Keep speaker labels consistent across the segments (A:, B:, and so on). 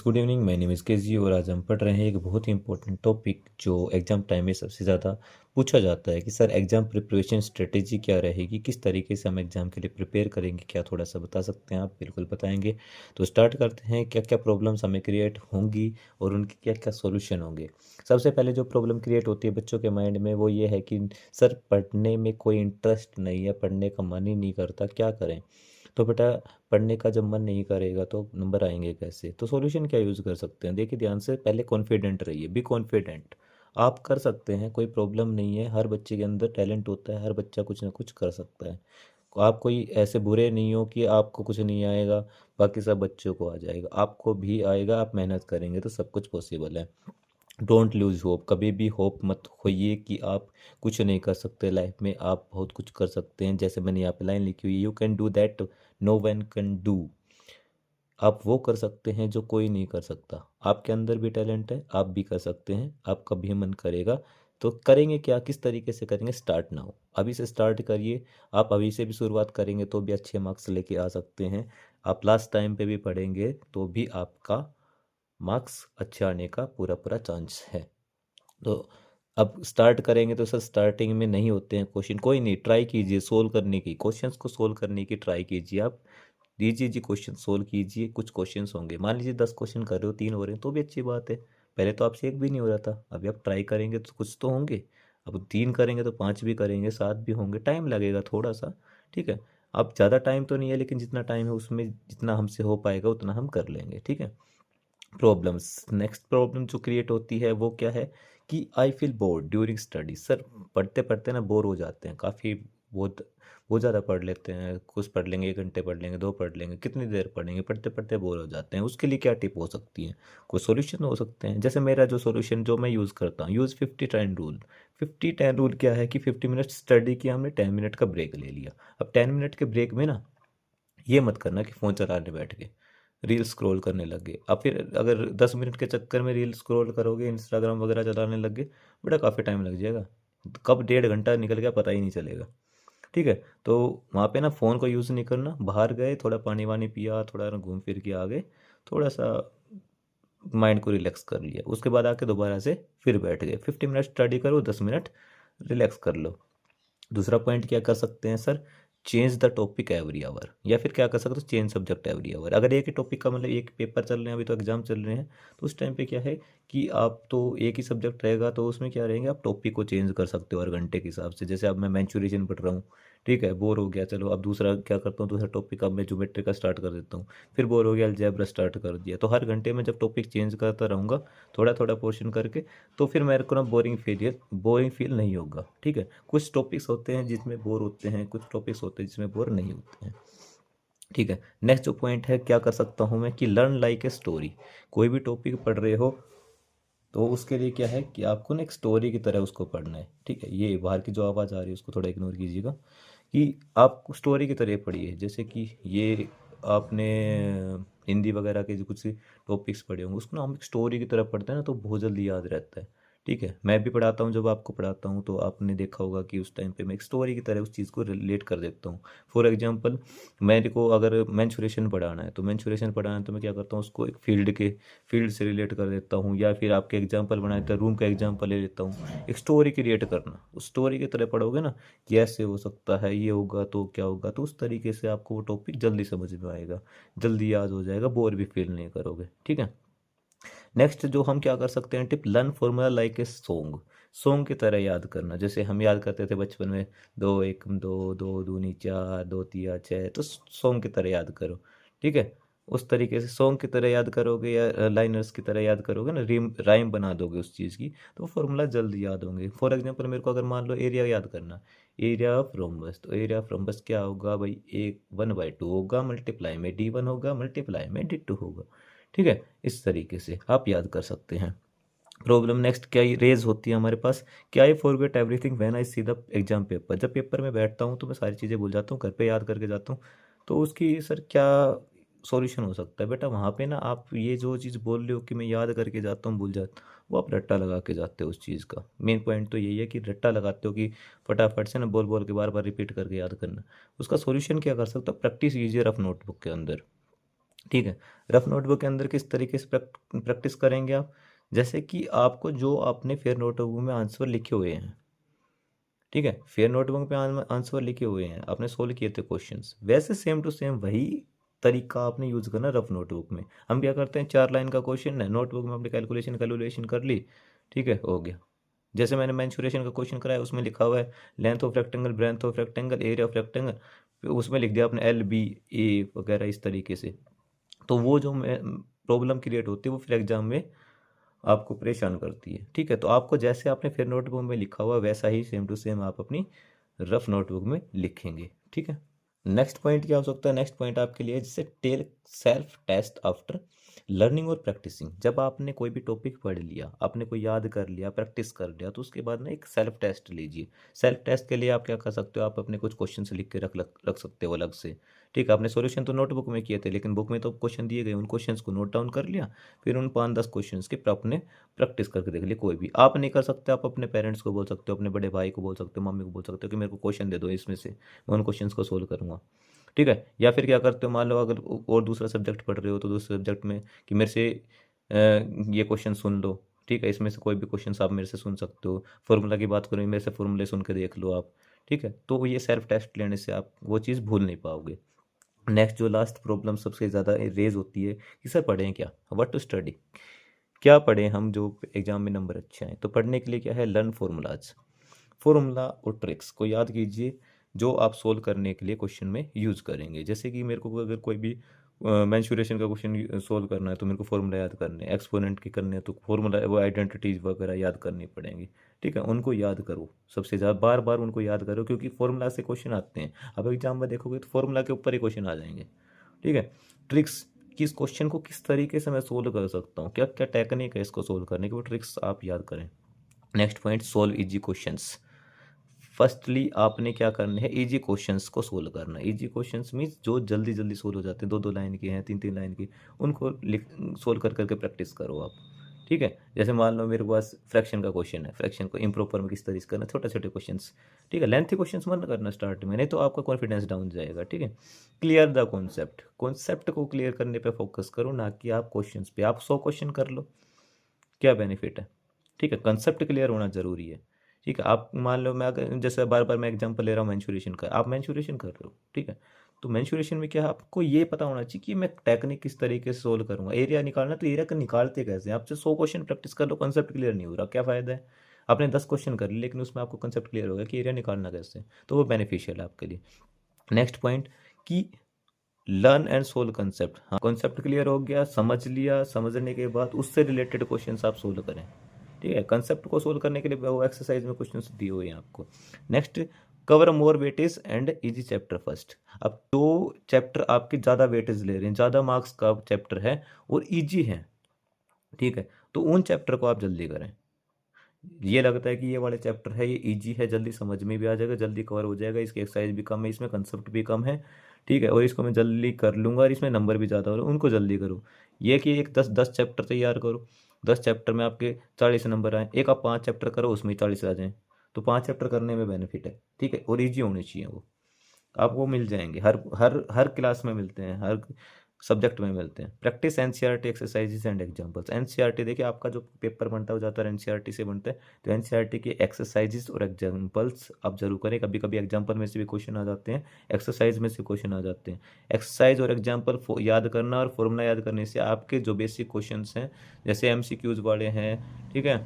A: Good evening, my name is KG और आज हम पढ़ रहे हैं एक बहुत ही इंपॉर्टेंट टॉपिक जो एग्ज़ाम टाइम में सबसे ज़्यादा पूछा जाता है कि सर एग्ज़ाम प्रिपरेशन स्ट्रेटेजी क्या रहेगी, किस तरीके से हम एग्ज़ाम के लिए प्रिपेयर करेंगे, क्या थोड़ा सा बता सकते हैं आप? बिल्कुल बताएंगे। तो स्टार्ट करते हैं, क्या क्या प्रॉब्लम्स हमें क्रिएट होंगी और उनके क्या क्या सॉल्यूशन होंगे। सबसे पहले जो प्रॉब्लम क्रिएट होती है बच्चों के माइंड में वो ये है कि सर पढ़ने में कोई इंटरेस्ट नहीं है, पढ़ने का मन ही नहीं करता, क्या करें? तो बेटा, पढ़ने का जब मन नहीं करेगा तो नंबर आएंगे कैसे? तो सॉल्यूशन क्या यूज़ कर सकते हैं? देखिए ध्यान से, पहले कॉन्फिडेंट रहिए, बी कॉन्फिडेंट। आप कर सकते हैं, कोई प्रॉब्लम नहीं है, हर बच्चे के अंदर टैलेंट होता है, हर बच्चा कुछ ना कुछ कर सकता है। आप कोई ऐसे बुरे नहीं हो कि आपको कुछ नहीं आएगा, बाकी सब बच्चों को आ जाएगा, आपको भी आएगा, आप मेहनत करेंगे तो सब कुछ पॉसिबल है। डोंट लूज़ होप, कभी भी होप मत खोइए कि आप कुछ नहीं कर सकते लाइफ में, आप बहुत कुछ कर सकते हैं। जैसे मैंने यहाँ पे लाइन लिखी हुई है, you can do that no one can do. आप वो कर सकते हैं जो कोई नहीं कर सकता। आपके अंदर भी टैलेंट है, आप भी कर सकते हैं, आपका भी मन करेगा। तो करेंगे क्या, किस तरीके से करेंगे? स्टार्ट नाउ, अभी से स्टार्ट करिए। आप अभी से भी शुरुआत करेंगे तो भी अच्छे मार्क्स लेके आ सकते हैं। आप लास्ट टाइम पे भी पढ़ेंगे तो भी आपका मार्क्स अच्छे आने का पूरा पूरा चांस है। तो अब स्टार्ट करेंगे तो सर स्टार्टिंग में नहीं होते हैं क्वेश्चन, कोई नहीं, ट्राई कीजिए सोल्व करने की, क्वेश्चंस को सोल्व करने की ट्राई कीजिए। आप दीजिए जी, क्वेश्चन सोल्व कीजिए। कुछ क्वेश्चंस होंगे, मान लीजिए 10 क्वेश्चन कर रहे हो, 3 हो रहे हैं तो भी अच्छी बात है। पहले तो आपसे एक भी नहीं हो रहा था, अभी आप ट्राई करेंगे तो कुछ तो होंगे। अब 3 करेंगे तो 5 भी करेंगे, 7 भी होंगे, टाइम लगेगा थोड़ा सा। ठीक है, अब ज़्यादा टाइम तो नहीं है, लेकिन जितना टाइम है उसमें जितना हमसे हो पाएगा उतना हम कर लेंगे। ठीक है। प्रॉब्लम्स, नेक्स्ट प्रॉब्लम जो क्रिएट होती है वो क्या है कि I feel bored during study. Sir पढ़ते पढ़ते ना बोर हो जाते हैं काफ़ी, बहुत ज़्यादा पढ़ लेते हैं, कुछ पढ़ लेंगे, 1 घंटे पढ़ लेंगे, 2 पढ़ लेंगे, कितनी देर पढ़ेंगे, पढ़ते पढ़ते बोर हो जाते हैं। उसके लिए क्या टिप हो सकती है, कोई सॉल्यूशन हो सकते हैं? जैसे मेरा जो सॉल्यूशन जो मैं यूज़ करता हूँ, यूज़ 50-10 रूल। 50-10 रूल क्या है कि 50 मिनट स्टडी किया हमने, 10 मिनट का ब्रेक ले लिया। अब 10 मिनट के ब्रेक में ना ये मत करना कि फ़ोन चलाने बैठ गए, रील स्क्रॉल करने लग गए। अब फिर अगर 10 मिनट के चक्कर में रील स्क्रॉल करोगे, इंस्टाग्राम वगैरह चलाने लग गए, बेटा काफ़ी टाइम लग जाएगा। कब 1.5 घंटा निकल गया पता ही नहीं चलेगा। ठीक है, तो वहाँ पे ना फ़ोन को यूज़ नहीं करना। बाहर गए, थोड़ा पानी वानी पिया, थोड़ा ना घूम फिर के आ गए, थोड़ा सा माइंड को रिलैक्स कर लिया, उसके बाद आके दोबारा से फिर बैठ गए। 50 मिनट स्टडी करो, 10 मिनट रिलैक्स कर लो। दूसरा पॉइंट क्या कर सकते हैं sir, change the topic every hour, या फिर क्या कर सकते हो, चेंज सब्जेक्ट एवरी आवर। अगर एक ही टॉपिक का मतलब एक पेपर चल रहे हैं, अभी तो एग्जाम चल रहे हैं, तो उस टाइम पे क्या है कि आप तो एक ही सब्जेक्ट रहेगा तो उसमें क्या रहेंगे, आप टॉपिक को चेंज कर सकते हो हर घंटे के हिसाब से। जैसे अब मैं मैंचुरेशन पढ़ रहा हूँ, ठीक है, बोर हो गया, चलो अब दूसरा क्या करता हूँ, दूसरा टॉपिक अब मैं ज्योमेट्री का स्टार्ट कर देता हूँ, फिर बोर हो गया, अलजेब्रा स्टार्ट कर दिया। तो हर घंटे में जब टॉपिक चेंज करता रहूँगा, थोड़ा थोड़ा पोर्शन करके, तो फिर मेरे को ना बोरिंग फील नहीं होगा। ठीक है, कुछ टॉपिक्स होते हैं जिसमें बोर होते हैं, कुछ टॉपिक्स होते हैं जिसमें बोर नहीं होते हैं। ठीक है, नेक्स्ट जो पॉइंट है, क्या कर सकता हूँ मैं कि लर्न लाइक ए स्टोरी। कोई भी टॉपिक पढ़ रहे हो तो उसके लिए क्या है कि आपको ना एक स्टोरी की तरह उसको पढ़ना है। ठीक है, ये बाहर की जो आवाज़ आ रही है उसको थोड़ा इग्नोर कीजिएगा, कि आप स्टोरी की तरह पढ़िए। जैसे कि ये आपने हिंदी वगैरह के जो कुछ टॉपिक्स पढ़े होंगे, उसको ना हम एक स्टोरी की तरह पढ़ते हैं ना तो बहुत जल्दी याद रहता है। ठीक है, मैं भी पढ़ाता हूँ, जब आपको पढ़ाता हूँ तो आपने देखा होगा कि उस टाइम पे मैं एक स्टोरी की तरह उस चीज़ को रिलेट कर देता हूँ। फॉर एग्जांपल, मेरे को अगर मैंचुरेशन पढ़ाना है तो मैंचुरेशन पढ़ाना है तो मैं क्या करता हूँ, उसको एक फील्ड से रिलेट कर देता हूँ, या फिर आपके एग्जाम्पल बनाए तो रूम का एग्जाम्पल ले लेता हूँ। एक स्टोरी क्रिएट करना, उस स्टोरी की तरह पढ़ोगे ना कि ऐसे हो सकता है, ये होगा तो क्या होगा, तो उस तरीके से आपको वो टॉपिक जल्दी समझ में आएगा, जल्दी याद हो जाएगा, बोर भी फील नहीं करोगे। ठीक है, नेक्स्ट जो हम क्या कर सकते हैं tip, learn formula like a song. Song की तरह याद करना, जैसे हम याद करते थे बचपन में, दो एकम दो, दो दूनी चार, दो तिया छः, तो सॉन्ग की तरह याद करो। ठीक है, उस तरीके से सॉन्ग की तरह याद करोगे या लाइनर्स की तरह याद करोगे ना, राइम बना दोगे उस चीज़ की, तो फॉर्मूला जल्दी याद होंगे। फॉर एग्जांपल, मेरे को अगर मान लो एरिया याद करना, एरिया ऑफ रोम्बस, तो एरिया ऑफ रोम्बस क्या होगा भाई, 1/2 होगा, मल्टीप्लाई में D1 होगा, मल्टीप्लाई में D2 होगा। ठीक है, इस तरीके से आप याद कर सकते हैं। प्रॉब्लम नेक्स्ट क्या रेज होती है हमारे पास, क्या I forget everything when I see the exam paper. जब पेपर में बैठता हूँ तो मैं सारी चीज़ें भूल जाता हूँ, घर पे याद करके जाता हूँ, तो उसकी सर क्या सॉल्यूशन हो सकता है? बेटा वहाँ पे ना आप ये जो चीज़ बोल रहे हो कि मैं याद करके जाता हूँ भूल जाता हूँ, वो आप रट्टा लगा के जाते हो उस चीज़ का। मेन पॉइंट तो यही है कि रट्टा लगाते हो कि फटाफट से ना बोल बोल के बार बार रिपीट करके याद करना। उसका सॉल्यूशन क्या कर सकते हो, प्रैक्टिस कीजिए रफ नोटबुक के अंदर। ठीक है। रफ नोटबुक के अंदर किस तरीके से प्रैक्टिस करेंगे आप? जैसे कि आपको जो आपने फेयर नोटबुक में आंसर लिखे हुए हैं, ठीक है, फेयर नोटबुक पे आंसर लिखे हुए हैं, आपने सोल्व किए थे क्वेश्चंस, वैसे सेम टू सेम वही तरीका आपने यूज करना रफ नोटबुक में। हम क्या करते हैं, 4 लाइन का क्वेश्चन है, नोटबुक में अपनी कैलकुलेशन कैलकुलेशन कर ली, ठीक है, हो गया। जैसे मैंने मेंसुरेशन का क्वेश्चन कराया, उसमें लिखा हुआ है length of rectangle, breadth of rectangle, area of rectangle, उसमें लिख दिया आपने एल बी ए वगैरह इस तरीके से। तो वो जो प्रॉब्लम क्रिएट होती है वो फिर एग्जाम में आपको परेशान करती है। ठीक है, तो आपको जैसे आपने फिर नोटबुक में लिखा हुआ वैसा ही सेम टू सेम आप अपनी रफ नोटबुक में लिखेंगे। ठीक है। नेक्स्ट पॉइंट क्या हो सकता है? नेक्स्ट पॉइंट आपके लिए जैसे tell self test after learning और प्रैक्टिसिंग। जब आपने कोई भी टॉपिक पढ़ लिया, आपने कोई याद कर लिया, प्रैक्टिस कर लिया, तो उसके बाद ना एक सेल्फ टेस्ट लीजिए। सेल्फ टेस्ट के लिए आप क्या कर सकते हो, आप अपने कुछ क्वेश्चन लिख के रख सकते हो अलग से। ठीक है, आपने सॉल्यूशन तो नोटबुक में किए थे, लेकिन बुक में तो क्वेश्चन दिए गए, उन क्वेश्चंस को नोट डाउन कर लिया, फिर उन 5-10 क्वेश्चंस के आपने प्रैक्टिस करके देख लिया। कोई भी आप नहीं कर सकते, आप अपने पेरेंट्स को बोल सकते हो, अपने बड़े भाई को बोल सकते हो, मम्मी को बोल सकते हो कि मेरे को क्वेश्चन दे दो इसमें से, मैं उन क्वेश्चंस को सोल्व करूंगा। ठीक है, या फिर क्या करते हो, मान लो अगर और दूसरा सब्जेक्ट पढ़ रहे हो तो दूसरे सब्जेक्ट में कि मेरे से ये क्वेश्चन सुन लो। ठीक है, इसमें से कोई भी क्वेश्चन आप मेरे से सुन सकते हो। फॉर्मूला की बात करें, मेरे से फॉर्मूले सुन के देख लो आप। ठीक है, तो ये सेल्फ टेस्ट लेने से आप वो चीज़ भूल नहीं पाओगे। नेक्स्ट जो लास्ट प्रॉब्लम सबसे ज़्यादा रेज होती है कि सर पढ़ें क्या, व्हाट टू स्टडी, क्या पढ़ें हम जो एग्जाम में नंबर अच्छे आए। तो पढ़ने के लिए क्या है, लर्न फॉर्मूलाज, फॉर्मूला और ट्रिक्स को याद कीजिए जो आप सोल्व करने के लिए क्वेश्चन में यूज़ करेंगे। जैसे कि मेरे को अगर कोई भी मेंसुरेशन का क्वेश्चन सोल्व करना है तो मेरे को फॉर्मूला याद करने हैं, एक्सपोनेंट की करने हैं तो फॉर्मूला वो आइडेंटिटीज वगैरह याद करनी पड़ेंगी। ठीक है, उनको याद करो, सबसे ज़्यादा बार बार उनको याद करो, क्योंकि फॉर्मूला से क्वेश्चन आते हैं। अब एग्जाम में देखोगे तो फॉर्मूला के ऊपर ही क्वेश्चन आ जाएंगे। ठीक है, ट्रिक्स, किस क्वेश्चन को किस तरीके से मैं सोल्व कर सकता हूँ, क्या क्या टेक्निक है इसको सोल्व करने की, वो ट्रिक्स आप याद करें। Next point, solve easy questions. Firstly आपने क्या करना है, इजी क्वेश्चंस को सोल्व करना है। इजी क्वेश्चंस मीन्स जो जल्दी जल्दी सोल्व हो जाते हैं, 2-2 लाइन के हैं, 3-3 लाइन के, उनको लिख सोल्व कर करके प्रैक्टिस करो आप। ठीक है, जैसे मान लो मेरे पास फ्रैक्शन का क्वेश्चन है, फ्रैक्शन को इम्प्रॉपर में किस तरीके से करना, छोटे छोटे क्वेश्चंस। ठीक है, लेंथी क्वेश्चंस मत करना स्टार्ट में, नहीं तो आपका कॉन्फिडेंस डाउन जाएगा। ठीक है, क्लियर द कॉन्सेप्ट, कॉन्सेप्ट को क्लियर करने पे फोकस करो, ना कि आप क्वेश्चंस पे। आप 100 क्वेश्चन कर लो, क्या बेनिफिट है। ठीक है, कंसेप्ट क्लियर होना जरूरी है। ठीक है, आप मान लो मैं अगर जैसे बार बार मैं एग्जांपल ले रहा हूँ मैंशुरेशन का, आप मैंशुरेशन कर रहे हो। ठीक है, तो मैंशुरेशन में क्या है, आपको ये पता होना चाहिए कि मैं टेक्निक किस तरीके से सोल्व करूंगा। एरिया निकालना, तो एरिया का निकालते कैसे, आपसे 100 क्वेश्चन प्रैक्टिस कर लो, कंसेप्ट क्लियर नहीं हो रहा, क्या फायदा है। आपने 10 क्वेश्चन कर लिए, लेकिन उसमें आपको कंसेप्ट क्लियर होगा कि एरिया निकालना कैसे, तो वो बेनिफिशियल है आपके लिए। नेक्स्ट पॉइंट कि लर्न एंड सोल्व कंसेप्ट। हाँ, कॉन्सेप्ट क्लियर हो गया, समझ लिया, समझने के बाद उससे रिलेटेड क्वेश्चन आप सोल्व करें। ठीक है, कंसेप्ट को सोल्व करने के लिए वो एक्सरसाइज में क्वेश्चन दिए हुए हैं आपको। Next, cover more weightage and easy chapter first. अब दो चैप्टर आपके ज़्यादा वेटेज ले रहे हैं, ज़्यादा मार्क्स का चैप्टर है और इजी है, ठीक है, तो उन चैप्टर को आप जल्दी करें। ये लगता है कि ये वाले चैप्टर है, ये इजी है, जल्दी समझ में भी आ जाएगा, जल्दी कवर हो जाएगा, इसकी एक्सरसाइज भी कम है, इसमें कंसेप्ट भी कम है। ठीक है, और इसको मैं जल्दी कर लूँगा और इसमें नंबर भी ज़्यादा हो रहे हैं, उनको जल्दी करो। ये कि एक 10-10 चैप्टर तैयार करो, 10 चैप्टर में आपके 40 नंबर आए, एक आप 5 चैप्टर करो उसमें 40 आ जाएँ, तो 5 चैप्टर करने में बेनिफिट है। ठीक है, और ईजी होने चाहिए वो, आपको मिल जाएंगे, हर हर हर क्लास में मिलते हैं, हर सब्जेक्ट में मिलते हैं। Practice NCERT exercises and examples. NCERT देखिए, आपका जो पेपर बनता है वो ज़्यादातर एनसीईआरटी से बनता है, तो एनसीईआरटी के एक्सरसाइजेस और एग्जांपल्स आप जरूर करें। कभी कभी एग्जांपल में से भी क्वेश्चन आ जाते हैं, एक्सरसाइज में से क्वेश्चन आ जाते हैं। एक्सरसाइज और एग्जाम्पल याद करना और फॉर्मूला याद करने से आपके जो बेसिक क्वेश्चन हैं, जैसे एमसीक्यूज वाले हैं, ठीक है,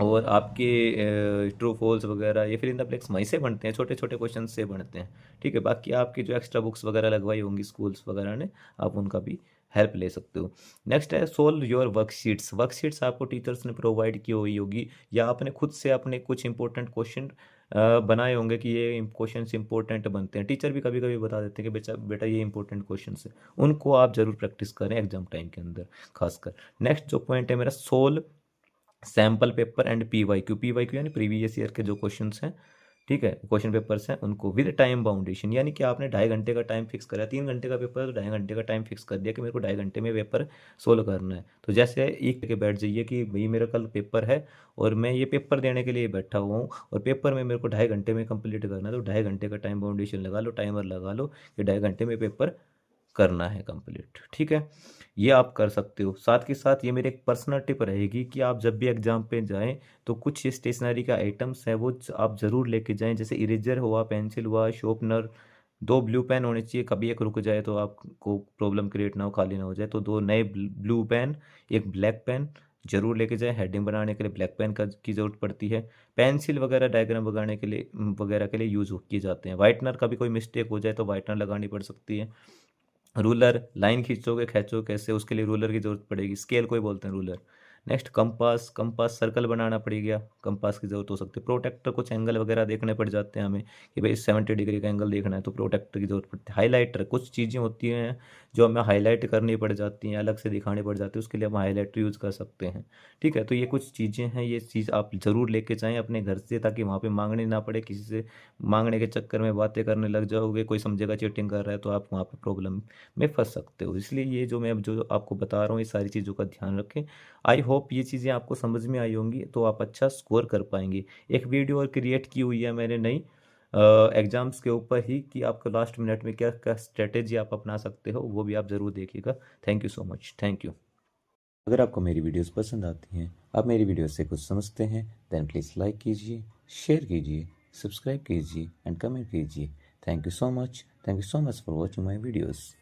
A: और आपके ट्रू फॉल्स वगैरह, ये फिर इन द ब्लैंक्स वहीं से बनते हैं, छोटे छोटे क्वेश्चन से बनते हैं। ठीक है, बाकी आपकी जो एक्स्ट्रा बुक्स वगैरह लगवाई होंगी स्कूल्स वगैरह ने, आप उनका भी हेल्प ले सकते हो। नेक्स्ट है सोल्व योर वर्कशीट्स। वर्कशीट्स आपको टीचर्स ने प्रोवाइड की हुई होगी, या आपने खुद से अपने कुछ इंपॉर्टेंट क्वेश्चन बनाए होंगे कि ये क्वेश्चन इंपॉर्टेंट बनते हैं। टीचर भी कभी कभी बता देते हैं कि बेटा बेटा ये इंपॉर्टेंट क्वेश्चन है, उनको आप जरूर प्रैक्टिस करें एग्जाम टाइम के अंदर खासकर। नेक्स्ट जो पॉइंट है मेरा, solve sample paper and PYQ. PYQ यानी प्रीवियस ईयर के जो क्वेश्चंस हैं, ठीक है, क्वेश्चन पेपर्स हैं, उनको विद टाइम बाउंडेशन, यानी कि आपने 2.5 घंटे का टाइम फिक्स करा, 3 घंटे का पेपर है तो 2.5 घंटे का टाइम फिक्स कर दिया कि मेरे को 2.5 घंटे में पेपर सोल्व करना है। तो जैसे एक के बैठ जाइए कि भाई मेरा कल पेपर है और मैं ये पेपर देने के लिए बैठा हुआ हूँ, और पेपर में मेरे को 2.5 घंटे में कंप्लीट करना है, तो 2.5 घंटे का टाइम बाउंडेशन लगा लो, टाइमर लगा लो कि 2.5 घंटे में पेपर करना है कंप्लीट। ठीक है, ये आप कर सकते हो। साथ के साथ ये मेरी एक पर्सनल टिप रहेगी कि आप जब भी एग्ज़ाम पे जाएँ तो कुछ स्टेशनरी का आइटम्स है वो आप ज़रूर लेके जाएँ, जैसे इरेजर हुआ, पेंसिल हुआ, शॉर्पनर, 2 ब्लू पेन होने चाहिए, कभी एक रुक जाए तो आपको प्रॉब्लम क्रिएट ना हो, खाली ना हो जाए, तो 2 नए ब्लू पेन, 1 ब्लैक पेन ज़रूर लेके जाएँ। हेडिंग बनाने के लिए ब्लैक पेन की ज़रूरत पड़ती है। पेंसिल वगैरह डायग्राम बनाने के लिए वगैरह के लिए यूज़ किए जाते हैं। व्हाइटनर, कभी कोई मिस्टेक हो जाए तो व्हाइटनर लगानी पड़ सकती है। रूलर, लाइन खींचोगे कैसे, उसके लिए रूलर की ज़रूरत पड़ेगी। स्केल को ही बोलते हैं ruler. Next compass, compass circle बनाना पड़ेगा, कंपास की ज़रूरत हो सकती है। प्रोटेक्टर, कुछ एंगल वगैरह देखने पड़ जाते हैं हमें कि भाई 70 डिग्री का एंगल देखना है तो प्रोटेक्टर की ज़रूरत पड़ती है। हाइलाइटर, कुछ चीज़ें होती हैं जो हमें हाईलाइट करनी पड़ जाती हैं, अलग से दिखानी पड़ जाती है, उसके लिए हम हाइलाइटर यूज़ कर सकते हैं। ठीक है, तो ये कुछ चीज़ें हैं, ये चीज़ आप ज़रूर लेके जाएँ अपने घर से, ताकि वहाँ पे माँगनी ना पड़े किसी से। माँगने के चक्कर में बातें करने लग जाओगे, कोई समझेगा चीटिंग कर रहा है तो आप वहाँ पे प्रॉब्लम में फँस सकते हो। इसलिए ये जो मैं अब जो आपको बता रहा हूँ, ये सारी चीज़ों का ध्यान रखें। आई होप ये चीज़ें आपको समझ में आई होंगी, तो आप अच्छा स्कोर कर पाएँगे। एक वीडियो और क्रिएट की हुई है मैंने नई एग्ज़ाम्स के ऊपर ही, कि आपको लास्ट मिनट में क्या-क्या स्ट्रैटेजी आप अपना सकते हो, वो भी आप ज़रूर देखिएगा। Thank you so much. Thank you. अगर आपको मेरी वीडियोस पसंद आती हैं, आप मेरी वीडियो से कुछ समझते हैं, देन प्लीज़ लाइक कीजिए, शेयर कीजिए, सब्सक्राइब कीजिए एंड कमेंट कीजिए। Thank you so much. Thank you so much for watching my videos.